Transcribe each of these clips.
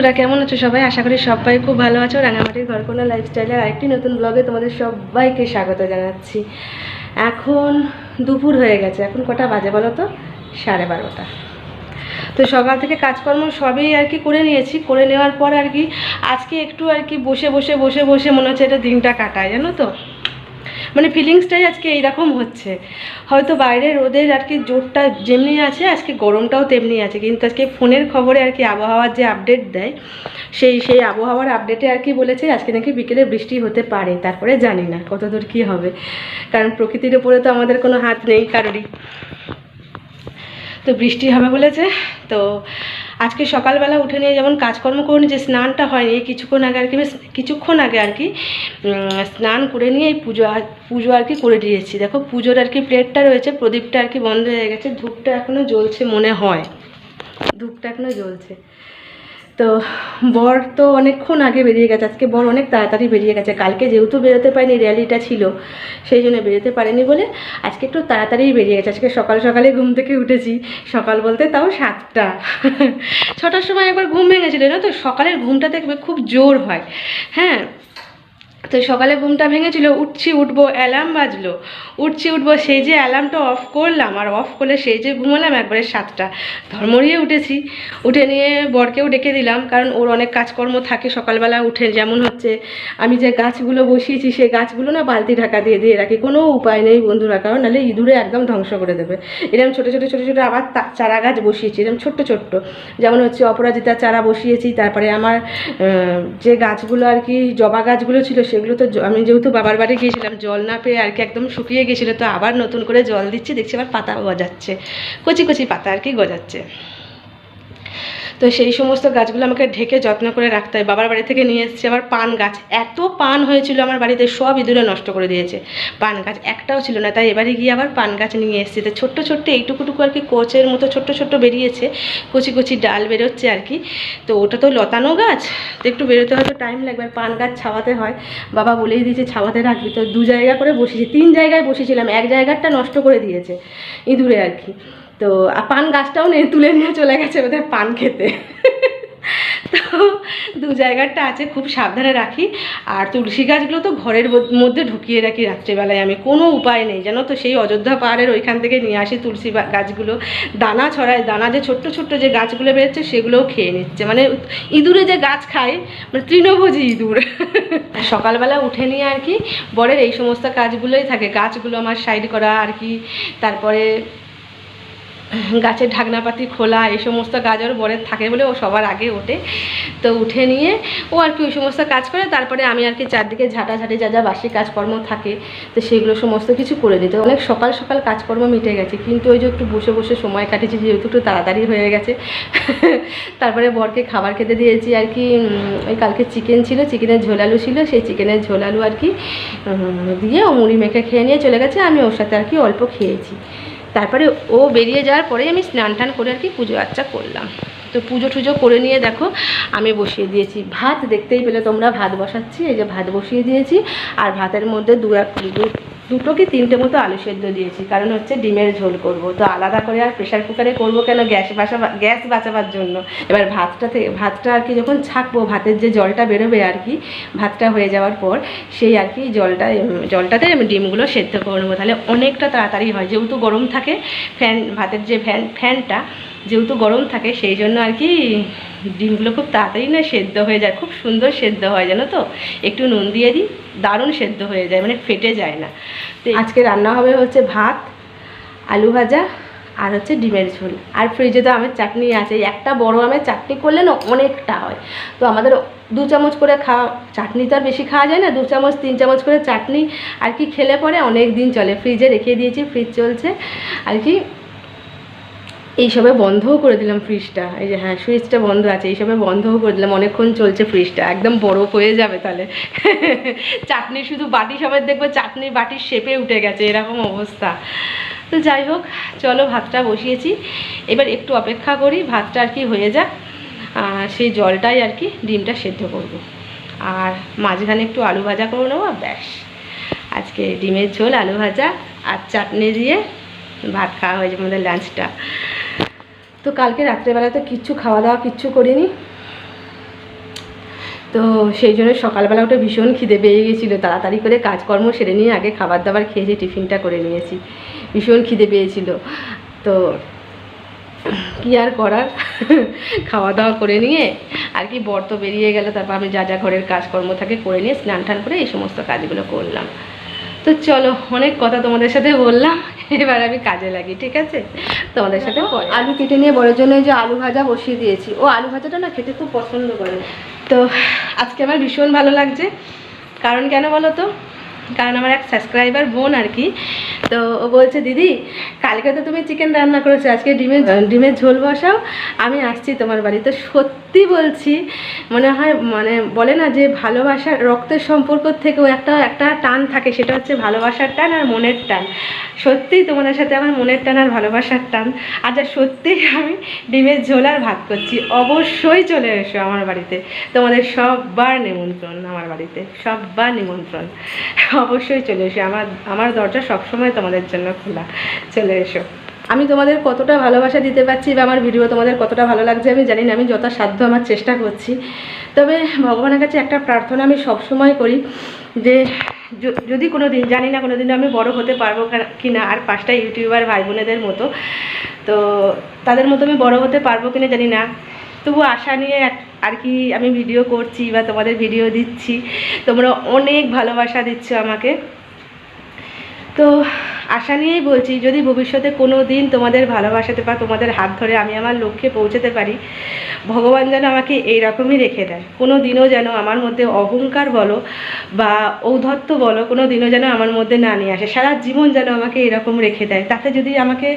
বন্ধুরা কেমন আছো সবাই? আশা করি সবাই খুব ভালো আছো। রাঙামাটির ঘরকোনা লাইফস্টাইলের আরেকটি নতুন ব্লগে তোমাদের সবাইকে স্বাগত জানাচ্ছি। এখন দুপুর হয়ে গেছে। এখন কটা বাজে বলো তো? 12:30। তো সকাল থেকে কাজকর্ম সবই আর কি করে নিয়েছি। করে নেওয়ার পর আর কি আজকে একটু আর কি বসে বসে মনে হচ্ছে এটা দিনটা কাটায়, জানো তো, মানে ফিলিংসটাই আজকে এইরকম হচ্ছে। হয়তো বাইরে রোদের আর কি জোরটা যেমনি আছে, আজকে গরমটাও তেমনি আছে। কিন্তু আজকে ফোনের খবরে আর কি আবহাওয়ার যে আপডেট দেয়, সেই আবহাওয়ার আপডেটে আর কি বলেছে আজকে নাকি বিকেলে বৃষ্টি হতে পারে। তারপরে জানি না কতদূর কী হবে, কারণ প্রকৃতির উপরে তো আমাদের কোনো হাত নেই কারোরই। তো বৃষ্টি হবে বলেছে। তো আজকে সকালবেলা উঠে নিয়ে যেমন কাজকর্ম করে নিয়ে যে স্নানটা হয়নি, কিছুক্ষণ আগে আর কি স্নান করে নিয়ে এই পুজো আর কি করে দিয়েছি। দেখো পুজোর আর কি প্লেটটা রয়েছে, প্রদীপটা আর কি বন্ধ হয়ে গেছে, ধূপটা এখনও জ্বলছে মনে হয়, ধূপটা এখনও জ্বলছে। তো বর তো অনেকক্ষণ আগে বেরিয়ে গেছে। আজকে বর অনেক তাড়াতাড়ি বেরিয়ে গেছে। কালকে যেহেতু বেরোতে পারিনি, র্যালিটা ছিল, সেই জন্য বেরোতে পারেনি বলে আজকে একটু তাড়াতাড়িই বেরিয়ে গেছে। আজকে সকালে ঘুম থেকে উঠেছি। সকাল বলতে তাও 7টা 6টার সময় একবার ঘুম ভেঙেছিল না। তো সকালের ঘুমটা দেখবে খুব জোর হয়। হ্যাঁ, তো সকালে ঘুমটা ভেঙেছিল, উঠবো, অ্যালার্ম বাজলো, উঠবো, সেই যে অ্যালার্মটা অফ করলাম, আর অফ করলে সেই যে ঘুমালাম একবারে 7টা। ধর্মরিয়ে উঠেছি। উঠে নিয়ে বরকেও ডেকে দিলাম, কারণ ওর অনেক কাজকর্ম থাকে সকালবেলা উঠে। যেমন হচ্ছে আমি যে গাছগুলো বসিয়েছি সেই গাছগুলো না বালতি ঢাকা দিয়ে রাখি। কোনো উপায় নেই বন্ধুরা, কারণ নাহলে ইঁদুরে একদম ধ্বংস করে দেবে। এরকম ছোটো ছোটো আবার চারা গাছ বসিয়েছি, এরকম ছোট্ট, যেমন হচ্ছে অপরাজিতা চারা বসিয়েছি। তারপরে আমার যে গাছগুলো আর কি জবা গাছগুলো ছিল, সেগুলো তো আমি যেহেতু বাবার বাড়ি গিয়েছিলাম, জল না পেয়ে আর কি একদম শুকিয়ে গেছিলো। তো আবার নতুন করে জল দিচ্ছি, দেখছি আবার পাতা গজাচ্ছে, কচি পাতা আর কি গজাচ্ছে। তো সেই সমস্ত গাছগুলো আমাকে ঢেকে যত্ন করে রাখতে হয়। বাবার বাড়ি থেকে নিয়ে এসেছি আবার পান গাছ। এত পান হয়েছিল আমার বাড়িতে, সব ইঁদুরে নষ্ট করে দিয়েছে। পান গাছ একটাও ছিল না। তাই এবারে গিয়ে আবার পান গাছ নিয়ে এসেছি। তো ছোট্ট এইটুকুটুকু আর কি কোচের মতো ছোট্ট বেরিয়েছে, কচি ডাল বেরোচ্ছে আর কি। তো ওটা তো লতানো গাছ, তো একটু বেরোতে হয়তো টাইম লাগবে। আর পান গাছ ছাওয়াতে হয়, বাবা বলেই দিয়েছে ছাওয়াতে রাখবি। তো 2 জায়গা করে বসিয়েছি, 3 জায়গায় বসিয়েছিলাম, এক জায়গাটা নষ্ট করে দিয়েছে ইঁদুরে আর কি। তো পান গাছটাও তুলে নিয়ে চলে গেছে ওদের পান খেতে। তো 2 জায়গাটা আছে, খুব সাবধানে রাখি। আর তুলসী গাছগুলো তো ঘরের মধ্যে ঢুকিয়ে রাখি রাত্রেবেলায়। আমি কোনো উপায় নেই জানো তো, সেই অযোধ্যা পাহাড়ের ওইখান থেকে নিয়ে আসি তুলসী গাছগুলো। দানা ছড়ায়, দানা যে ছোট্ট যে গাছগুলো বেরোচ্ছে সেগুলোও খেয়ে নিচ্ছে। মানে ইঁদুরে যে গাছ খায়, মানে তৃণভোজী ইঁদুর। সকালবেলা উঠে নিয়ে আর কি বরের এই সমস্ত কাজগুলোই থাকে। গাছগুলো আমার সাইড করা আর কি, তারপরে গাছের ঢাকনাপাতি খোলা, এই সমস্ত কাজ ওর বরের থাকে বলে ও সবার আগে ওঠে। তো উঠে নিয়ে ও আর কি ওই সমস্ত কাজ করে। তারপরে আমি আর কি চারদিকে ঝাঁটাঝাঁটি যা বাসি কাজকর্ম থাকে, তো সেগুলো সমস্ত কিছু করে নিতে। অনেক সকাল কাজকর্ম মিটে গেছে, কিন্তু ওই যে একটু বসে সময় কাটিয়েছি, যেহেতু একটু তাড়াতাড়ি হয়ে গেছে। তারপরে বরকে খাবার খেতে দিয়েছি আর কি। ওই কালকে চিকেন ছিল, চিকেনের ঝোল আলু ছিল, সেই চিকেনের ঝোল আলু আর কি দিয়ে ও মুড়ি মেখে খেয়ে নিয়ে চলে গেছে। আমি ওর সাথে আর কি অল্প খেয়েছি। তারপরে ও বেরিয়ে যাওয়ার পরেই আমি স্নান টান করে আর কি পুজো আচ্চা করলাম। তো পুজো টুজো করে নিয়ে দেখো আমি বসিয়ে দিয়েছি ভাত। দেখতেই পেলে তোমরা, ভাত বসাচ্ছি। এই যে ভাত বসিয়ে দিয়েছি, আর ভাতের মধ্যে দুটো কি 3টে মতো আলু সেদ্ধ দিয়েছি, কারণ হচ্ছে ডিমের ঝোল করব। তো আলাদা করে আর প্রেশার কুকারে করবো কেন, গ্যাস বাঁচাবার জন্য। এবার ভাতটা আর কি যখন ছাঁকবো, ভাতের যে জলটা বেরোবে আর কি ভাতটা হয়ে যাওয়ার পর, সেই আর কি জলটাতে আমি ডিমগুলো সেদ্ধ করে নেবো। তাহলে অনেকটা তাড়াতাড়ি হয়, যেহেতু গরম থাকে ভাতের যে ফ্যানটা যেহেতু গরম থাকে, সেই জন্য আর কি ডিমগুলো খুব তাড়াতাড়ি না সেদ্ধ হয়ে যায়, খুব সুন্দর সেদ্ধ হয় জানো তো। একটু নুন দিয়ে দিই, দারুণ সেদ্ধ হয়ে যায়, মানে ফেটে যায় না। তো আজকে রান্না হবে হচ্ছে ভাত, আলু ভাজা, আর হচ্ছে ডিমের ঝোল। আর ফ্রিজে তো আমের চাটনি আছে। একটা বড় আমের চাটনি করলে না অনেকটা হয়। তো আমাদের 2 চামচ করে চাটনি তো আর বেশি খাওয়া যায় না, 2 চামচ 3 চামচ করে চাটনি আর কি খেলে পরে অনেক দিন চলে। ফ্রিজে রেখে দিয়েছি, ফ্রিজ চলছে আর কি। এইসবে বন্ধও করে দিলাম ফ্রিজটা। এই যে হ্যাঁ, সুইচটা বন্ধ আছে, এইসবে বন্ধও করে দিলাম। অনেকক্ষণ চলছে ফ্রিজটা, একদম বরফ হয়ে যাবে তাহলে। চাটনি শুধু বাটি সমেত দেখবো চাটনি বাটির শেপে উঠে গেছে, এরকম অবস্থা। তো যাই হোক, চলো ভাতটা বসিয়েছি, এবার একটু অপেক্ষা করি ভাতটা আর কি হয়ে যাক। সেই জলটাই আর কি ডিমটা সেদ্ধ করব, আর মাঝখানে একটু আলু ভাজা করে নেবো, ব্যাস। আজকে ডিমের ঝোল, আলু ভাজা আর চাটনি দিয়ে ভাত খাওয়া হয়েছে আমাদের লাঞ্চটা। তো কালকে রাত্রেবেলা তো কিচ্ছু খাওয়া দাওয়া কিচ্ছু করিনি। তো সেই জন্য সকালবেলা উঠে ভীষণ খিদে পেয়ে গেছিলো, তাড়াতাড়ি করে কাজকর্ম সেরে নিয়ে আগে খাবার দাবার খেয়েছি, টিফিনটা করে নিয়েছি, ভীষণ খিদে পেয়েছিল। তো কী আর করার, খাওয়া দাওয়া করে নিয়ে আর কি বর তো বেরিয়ে গেল, তারপর আমি যা যা ঘরের কাজকর্ম থাকে করে নিয়ে স্নান টান করে এই সমস্ত কাজগুলো করলাম। তো চলো, অনেক কথা তোমাদের সাথে বললাম, এবার আমি কাজে লাগি, ঠিক আছে? তোমাদের সাথে আলু কেটে নিয়ে বড়ের জন্য যে আলু ভাজা বসিয়ে দিয়েছি। ও আলু ভাজাটা না খেতে খুব পছন্দ করে। তো আজকে আমার ভীষণ ভালো লাগছে, কারণ কেন বলো তো, কারণ আমার এক সাবস্ক্রাইবার বোন আর কি, তো ও বলছে দিদি কালকে তো তুমি চিকেন রান্না করেছো, আজকে ডিমের ঝোল বসাও, আমি আসছি তোমার বাড়িতে। সত্যি বলছি, মনে হয় মানে বলে না যে ভালোবাসার রক্তের সম্পর্ক থেকেও একটা টান থাকে, সেটা হচ্ছে ভালোবাসার টান আর মনের টান। সত্যিই তোমাদের সাথে আমার মনের টান আর ভালোবাসার টান। আচ্ছা সত্যিই আমি ডিমের ঝোল আর ভাত করছি, অবশ্যই চলে এসো আমার বাড়িতে, তোমাদের সববার নিমন্ত্রণ, আমার বাড়িতে সববার নিমন্ত্রণ, অবশ্যই চলে এসো, আমার দরজা সবসময় তোমাদের জন্য খোলা, চলে এসো। আমি তোমাদের কতটা ভালোবাসা দিতে পারছি বা আমার ভিডিও তোমাদের কতটা ভালো লাগছে আমি জানি না, আমি যথাসাধ্য আমার চেষ্টা করছি। তবে ভগবানের কাছে একটা প্রার্থনা আমি সবসময় করি যে যদি কোনো দিন, জানি না কোনো দিন আমি বড় হতে পারবো কি না, আর 5টা ইউটিউবার ভাই বোনেদের মতো, তো তাদের মতো আমি বড় হতে পারবো কিনা জানি না, তবু আশা নিয়ে আর কি আমি ভিডিও করছি বা তোমাদের ভিডিও দিচ্ছি, তোমরা অনেক ভালোবাসা দিচ্ছ আমাকে। তো আশা নিয়েই বলছি, যদি ভবিষ্যতে কোনো দিন তোমাদের ভালোবাসাতে বা তোমাদের হাত ধরে আমি আমার লক্ষ্যে পৌঁছাতে পারি, ভগবান যেন আমাকে এইরকমই রেখে দেয়, কোনো দিনও যেন আমার মধ্যে অহংকার বলো বা ঔদ্ধত্য বলো কোনো দিনও যেন আমার মধ্যে না নিয়ে আসে, সারা জীবন যেন আমাকে এরকম রেখে দেয়। তাতে যদি আমাকে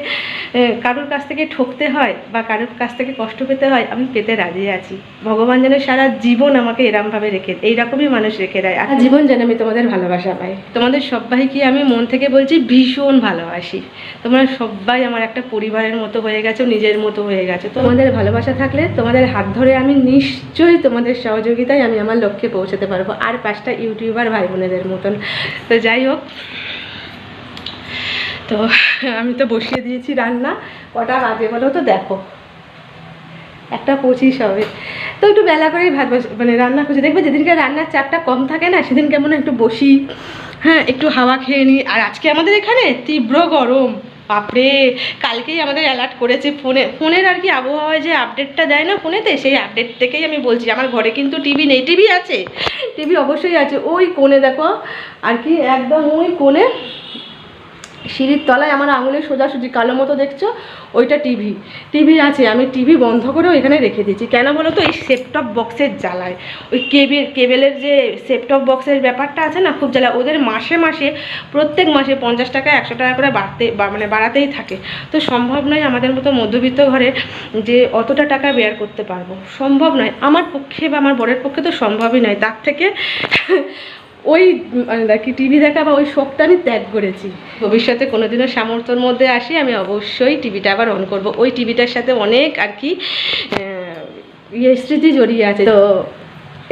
কারোর কাছ থেকে ঠকতে হয় বা কারোর কাছ থেকে কষ্ট পেতে হয়, আমি পেতে রাজি আছি। ভগবান যেন সারা জীবন আমাকে এরমভাবে এইরকমই মানুষ রেখে দেয়, আর জীবন যেন আমি তোমাদের ভালোবাসা পাই। তোমাদের সবাইকে আমি মন থেকে বলছি ভীষণ ভালোবাসি, তোমরা সবাই আমার একটা পরিবারের মতো হয়ে গেছো, নিজের মতো হয়ে গেছো। তোমাদের ভালোবাসা থাকলে, তোমাদের হাত ধরে আমি নিশ্চয়ই তোমাদের সহযোগিতায় আমি আমার লক্ষ্যে পৌঁছাতে পারবো, আর 5টা ইউটিউবার ভাই বোনেদের মতন। তো যাই হোক, তো আমি তো বসিয়ে দিয়েছি রান্না, কটা বাজে বলো তো, দেখো 1:25 হবে। তো একটু বেলা করেই ভাত মানে রান্না করছি, দেখবে যেদিনকে রান্নার চাপটা কম থাকে না, সেদিন কেমন একটু বসি, হ্যাঁ একটু হাওয়া খেয়ে নিই। আর আজকে আমাদের এখানে তীব্র গরম, বাপরে, কালকেই আমাদের অ্যালার্ট করেছে ফোনের আর কি আবহাওয়ায় যে আপডেটটা দেয় না ফোনেতে, সেই আপডেট থেকেই আমি বলছি। আমার ঘরে কিন্তু টিভি নেই, টিভি আছে, টিভি অবশ্যই আছে, ওই কোণে দেখো আর কি, একদম ওই কোণে সিঁড়ির তলায় আমার আঙুলের সোজাসুজি কালো মতো দেখছো, ওইটা টিভি আছে। আমি টিভি বন্ধ করেও এখানে রেখে দিয়েছি, কেন বলো তো, এই সেটটপ বক্সের জ্বালায়, ওই কেবেলের যে সেটটপ বক্সের ব্যাপারটা আছে না, খুব জ্বালা। ওদের মাসে প্রত্যেক মাসে 50 টাকা 100 টাকা করে বাড়াতেই থাকে। তো সম্ভব নয় আমাদের মতো মধ্যবিত্ত ঘরে যে অতটা টাকা বেয়ার করতে পারবো, সম্ভব নয় আমার পক্ষে বা আমার বরের পক্ষে, তো সম্ভবই নয়। তার থেকে ওই কি টিভি দেখা বা ওই শখটা আমি ত্যাগ করেছি। ভবিষ্যতে কোনোদিনও সামর্থ্যের মধ্যে আসি, আমি অবশ্যই টিভিটা আবার অন করব। ওই টিভিটার সাথে অনেক আর কি স্মৃতি জড়িয়ে আছে, তো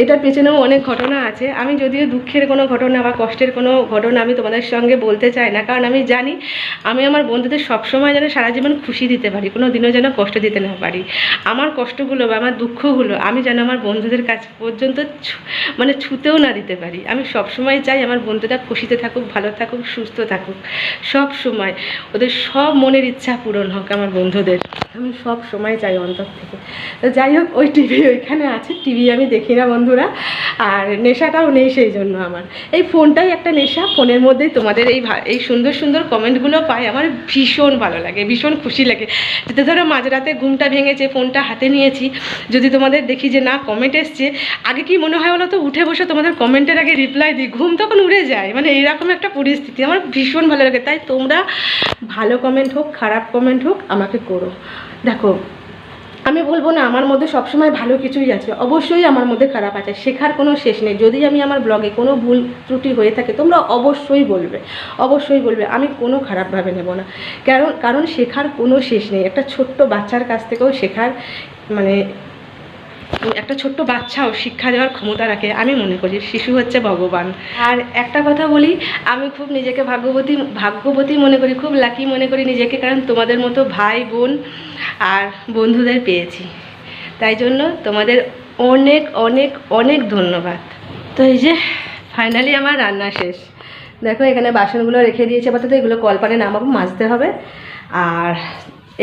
এটার পেছনেও অনেক ঘটনা আছে। আমি যদিও দুঃখের কোনো ঘটনা বা কষ্টের কোনো ঘটনা আমি তোমাদের সঙ্গে বলতে চাই না, কারণ আমি জানি আমি আমার বন্ধুদের সবসময় যেন সারা জীবন খুশি দিতে পারি, কোনো দিনও যেন কষ্ট দিতে না পারি। আমার কষ্টগুলো বা আমার দুঃখগুলো আমি যেন আমার বন্ধুদের কাছ পর্যন্ত মানে ছুতেও না দিতে পারি। আমি সবসময় চাই আমার বন্ধুরা খুশিতে থাকুক, ভালো থাকুক, সুস্থ থাকুক, সব সময় ওদের সব মনের ইচ্ছা পূরণ হোক আমার বন্ধুদের, আমি সব সময় চাই অন্তর থেকে। তো যাই হোক, ওই টিভি ওইখানে আছে, টিভি আমি দেখি না বন্ধুরা, আর নেশাটাও নেই সেই জন্য। আমার এই ফোনটাই একটা নেশা, ফোনের মধ্যেই তোমাদের এই সুন্দর সুন্দর কমেন্টগুলো পাই, আমার ভীষণ ভালো লাগে, ভীষণ খুশি লাগে। যদি ধরো মাঝরাতে ঘুমটা ভেঙেছে, ফোনটা হাতে নিয়েছি, যদি তোমাদের দেখি যে না কমেন্ট এসছে, আগে কি মনে হয় বলো তো, উঠে বসে তোমাদের কমেন্টের আগে রিপ্লাই দিই, ঘুম তখন উড়ে যায়, মানে এইরকম একটা পরিস্থিতি, আমার ভীষণ ভালো লাগে। তাই তোমরা ভালো কমেন্ট হোক খারাপ কমেন্ট হোক আমাকে করো। দেখো, আমি বলবো না আমার মধ্যে সবসময় ভালো কিছুই আছে, অবশ্যই আমার মধ্যে খারাপ আছে, শেখার কোনো শেষ নেই। যদি আমি আমার ব্লগে কোনো ভুল ত্রুটি হয়ে থাকে তোমরা অবশ্যই বলবে, আমি কোনো খারাপভাবে নেব না, কারণ শেখার কোনো শেষ নেই। একটা ছোট্ট বাচ্চার কাছ থেকেও শেখার, মানে একটা ছোট্ট বাচ্চাও শিক্ষা দেওয়ার ক্ষমতা রাখে। আমি মনে করি শিশু হচ্ছে ভগবান। আর একটা কথা বলি, আমি খুব নিজেকে ভাগ্যবতী মনে করি, খুব লাকি মনে করি নিজেকে, কারণ তোমাদের মতো ভাই বোন আর বন্ধুদের পেয়েছি। তাই জন্য তোমাদের অনেক অনেক অনেক ধন্যবাদ। তো এই যে ফাইনালি আমার রান্না শেষ। দেখো এখানে বাসনগুলো রেখে দিয়েছে আপাতত, এগুলো কলপারে নামাবো, মাজতে হবে। আর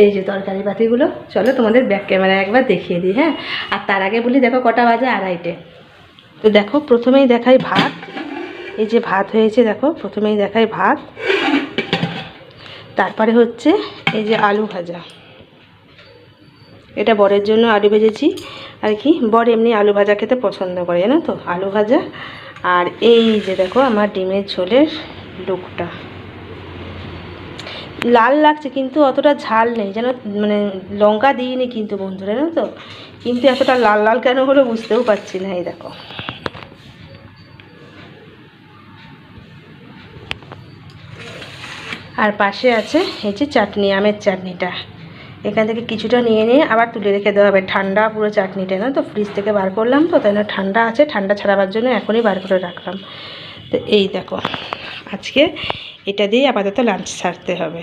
এই যে তরকারি পাতিগুলো, চলো তোমাদের ব্যাক ক্যামেরায় একবার দেখিয়ে দিই। হ্যাঁ, আর তার আগে বলি দেখো কটা বাজে, 2:30। তো দেখো প্রথমেই দেখাই ভাত। এই যে ভাত হয়েছে, দেখো প্রথমেই দেখাই ভাত, তারপরে হচ্ছে এই যে আলু ভাজা। এটা বরের জন্য আলু ভেজেছি আর কি, বর এমনি আলু ভাজা খেতে পছন্দ করে, জানো তো, আলু ভাজা। আর এই যে দেখো আমার ডিমের ঝোলের লুকটা, লাল লাগছে কিন্তু অতটা ঝাল নেই, যেন মানে লঙ্কা দিইনি কিন্তু বন্ধুরা, জানো তো, কিন্তু এতটা লাল লাল কেন হলো বুঝতেও পারছি না। এই দেখো আর পাশে আছে এই যে চাটনি, আমের চাটনিটা। এখান থেকে কিছুটা নিয়ে নিয়ে আবার তুলে রেখে দেওয়া হবে, ঠান্ডা পুরো চাটনিটা, না তো ফ্রিজ থেকে বার করলাম তো, তাই না ঠান্ডা আছে, ঠান্ডা ছাড়াবার জন্য এখনই বার করে রাখলাম। তো এই দেখো আজকে এটা দিয়ে আপাতত লাঞ্চ ছাড়তে হবে।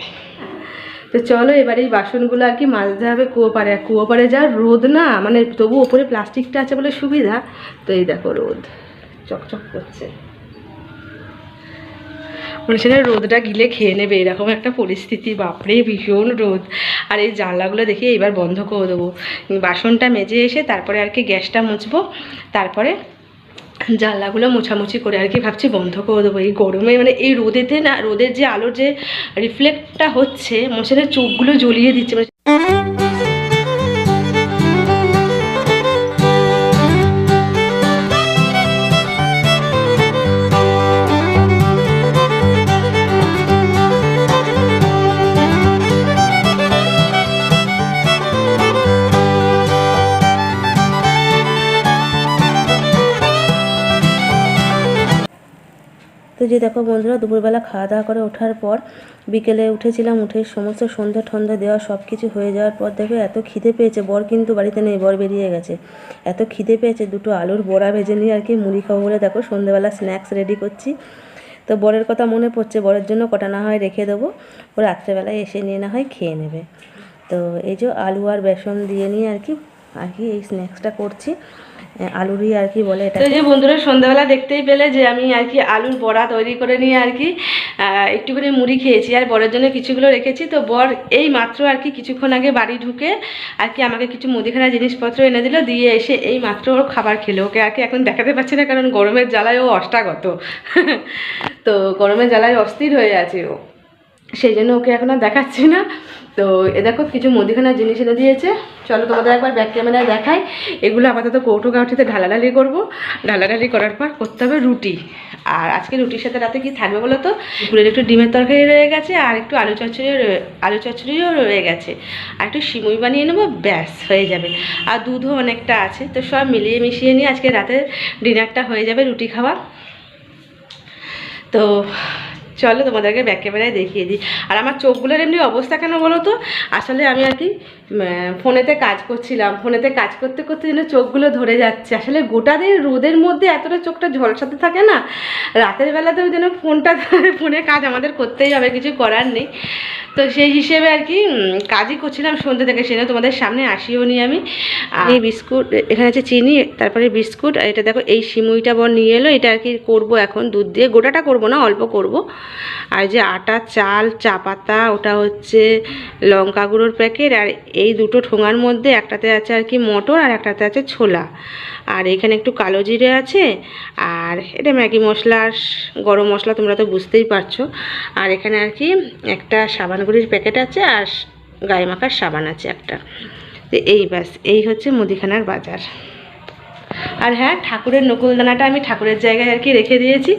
তো চলো এবার এই বাসনগুলো আর কি মাজতে হবে কুয়োপাড়ে। আর কুয়োপাড়ে যা রোদ না, মানে তবু ওপরে প্লাস্টিকটা আছে বলে সুবিধা। তো এই দেখো রোদ চকচক করছে, মানে সেটা রোদটা গিলে খেয়ে নেবে এরকম একটা পরিস্থিতি। বাপরে ভীষণ রোদ। আর এই জানলাগুলো দেখি এবার বন্ধ করে দেবো, বাসনটা মেজে এসে তারপরে আর কি গ্যাসটা মুছবো, তারপরে জানলাগুলো মোছামুছি করে আর কি ভাবছি বন্ধ করে দেবো। এই গরমে মানে এই রোদেতে না, রোদের যে আলোর যে রিফ্লেক্টটা হচ্ছে মশারের চোখগুলো জ্বলিয়ে দিচ্ছে। মানে তো যে দেখো বন্ধুরা, দুপুরবেলা খাওয়া দাওয়া করে ওঠার পর বিকেলে উঠেছিলাম, উঠে সমস্ত সন্ধ্যা ঠন্ধ্যা দেওয়া সব কিছু হয়ে যাওয়ার পর দেখো এত খিদে পেয়েছে, বর কিন্তু বাড়িতে নেই, বর বেরিয়ে গেছে। এত খিদে পেয়েছে, দুটো আলুর বড়া ভেজে নিয়ে আর কি মুড়ি খাবো বলে দেখো সন্ধ্যেবেলা স্ন্যাক্স রেডি করছি। তো বরের কথা মনে পড়ছে, বরের জন্য কটা না হয় রেখে দেবো, ও রাত্রেবেলায় এসে নিয়ে না হয় খেয়ে নেবে। তো এই যে আলু আর বেসন দিয়ে নিয়ে আর কি এই স্ন্যাক্সটা করছি, আলুরই আর কি বলে এটা। তো যে বন্ধুরা সন্ধ্যাবেলা দেখতেই পেলে যে আমি আর কি আলুর বড়া তৈরি করে নিয়ে আর কি একটুখানি মুড়ি খেয়েছি, আর বরের জন্য কিছুগুলো রেখেছি। তো বর এই মাত্র আর কি কিছুক্ষণ আগে বাড়ি ঢুকে আর কি আমাকে কিছু মুদিখানা জিনিসপত্র এনে দিল, দিয়ে এসে এই মাত্র ওর খাবার খেলো। ওকে আর কি এখন দেখাতে পারছি না, কারণ গরমের জ্বালায় ও অষ্টাগত। তো গরমের জ্বালায় অস্থির হয়ে আছে ও, সেই জন্য ওকে এখন আর দেখাচ্ছি না। তো এ দেখো কিছু মুদিখানার জিনিস এনে দিয়েছে, চলো তোমাদের একবার ব্যাক ক্যামেরায় দেখাই। এগুলো আপাতত কৌটো কাঠিতে ঢালাঢালি করবো, ঢালাঢালি করার পর করতে হবে রুটি। আর আজকে রুটির সাথে রাতে কি থাকবে বলো তো, দুপুরের একটু ডিমের তরকারি রয়ে গেছে, আর একটু আলু চচ্চড়িও রয়ে গেছে, আর একটু সিমুই বানিয়ে নেবো, ব্যাস হয়ে যাবে। আর দুধও অনেকটা আছে, তো সব মিলিয়ে মিশিয়ে নিয়ে আজকে রাতের ডিনারটা হয়ে যাবে রুটি খাওয়া। তো চলো তোমাদেরকে ব্যাক ক্যামেরায় দেখিয়ে দিই। আর আমার চোখগুলোর এমনি অবস্থা কেন বলো তো, আসলে আমি আর কি ফোনেতে কাজ করছিলাম, ফোনেতে কাজ করতে করতে যেন চোখগুলো ধরে যাচ্ছে। আসলে গোটা দিন রোদের মধ্যে এতটা চোখটা ঝলসাতে থাকে না, রাতের বেলাতেও যেন ফোনে কাজ আমাদের করতেই হবে, কিছু করার নেই। তো সেই হিসেবে আর কি কাজই করছিলাম সন্ধ্যে থেকে, সেটা তোমাদের সামনে আসিও নি আমি। এই বিস্কুট, এখানে আছে চিনি, তারপরে বিস্কুট, আর এটা দেখো এই সিমুইটা বর নিয়ে এলো, এটা আর কি করবো এখন দুধ দিয়ে, গোটাটা করবো না, অল্প করব। আর যে আটা, চাল, চা পাতা, ওটা হচ্ছে লঙ্কা গুঁড়োর প্যাকেট, আর এই দুটো ঠোঙার মধ্যে একটাতে আছে আর কি মটর, আর একটাতে আছে ছোলা, আর এখানে একটু কালো জিরে আছে, আর এটা ম্যাগি মশলা আর গরম মশলা, তোমরা তো বুঝতেই পারছো। আর এখানে আর কি একটা সাবানগুড়ির প্যাকেট আছে, আর গায়ে মাখার সাবান আছে একটা। তো এই ব্যাস, এই হচ্ছে মুদিখানার বাজার। আর হ্যাঁ, ঠাকুরের নকুলদানাটা আমি ঠাকুরের জায়গায় আর কি রেখে দিয়েছি,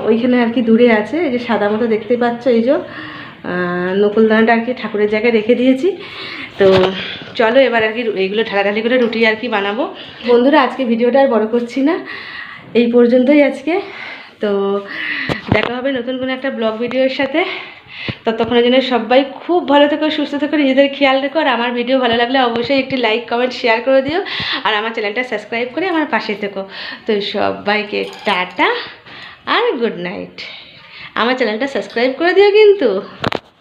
ওইখানে আর কি দূরে আছে, এই যে সাদা মতো দেখতে পাচ্ছ, এই যে নকুলদানাটা আর কি ঠাকুরের জায়গায় রেখে দিয়েছি। তো চলো এবার আর কি এইগুলো ঢালাঢালি করে রুটি আর কি বানাবো। বন্ধুরা আজকে ভিডিওটা আর বড় করছি না, এই পর্যন্তই আজকে। তো দেখা হবে নতুন কোনো একটা ব্লগ ভিডিওর সাথে। ততক্ষণের জন্য সবাই খুব ভালো থেকো, সুস্থ থেকো, নিজেদের খেয়াল রেখো। আর আমার ভিডিও ভালো লাগলে অবশ্যই একটি লাইক, কমেন্ট, শেয়ার করে দিও, আর আমার চ্যানেলটা সাবস্ক্রাইব করে আমার পাশে থেকো। তো সবাইকে টাটা আর গুড নাইট। আমার চ্যানেলটা সাবস্ক্রাইব করে দিও কিন্তু।